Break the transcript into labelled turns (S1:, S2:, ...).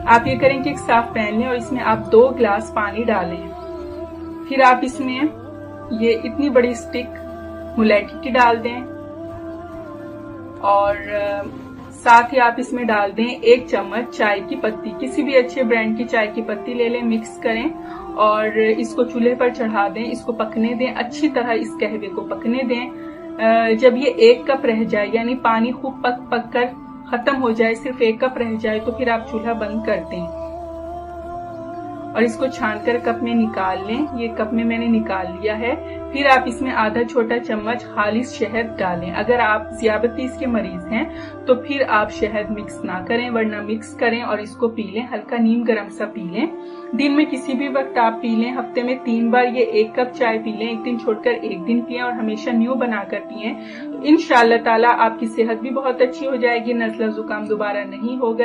S1: आप ये करें कि एक साफ पैन लें और इसमें आप 2 ग्लास पानी डालें। फिर आप इसमें ये इतनी बड़ी स्टिक मुलैठी की डाल दें और साथ ही आप इसमें डाल दें 1 चम्मच चाय की पत्ती। किसी भी अच्छे ब्रांड की चाय की पत्ती ले लें, मिक्स करें और इसको चूल्हे पर चढ़ा दें। इसको पकने दें, अच्छी तरह इस कहवे को पकने दें। जब ये 1 कप रह जाए, यानी पानी खूब पक कर खत्म हो जाए, सिर्फ 1 कप रह जाए, तो फिर आप चूल्हा बंद कर दें और इसको छानकर कप में निकाल लें। ये कप में मैंने निकाल लिया है। फिर आप इसमें आधा छोटा चम्मच खालिस शहद डालें। अगर आप ज़ियाबतीस के मरीज हैं तो फिर आप शहद मिक्स ना करें, वरना मिक्स करें और इसको पी लें। हल्का नीम गरम सा पी लें। दिन में किसी भी वक्त आप पी लें। हफ्ते में 3 बार ये 1 कप चाय पी लें। एक दिन छोड़कर एक दिन पिएं और हमेशा न्यू बनाकर पिएं। इंशाअल्लाह ताला आपकी सेहत भी बहुत अच्छी हो जाएगी, नज़ला जुकाम दोबारा नहीं होगा।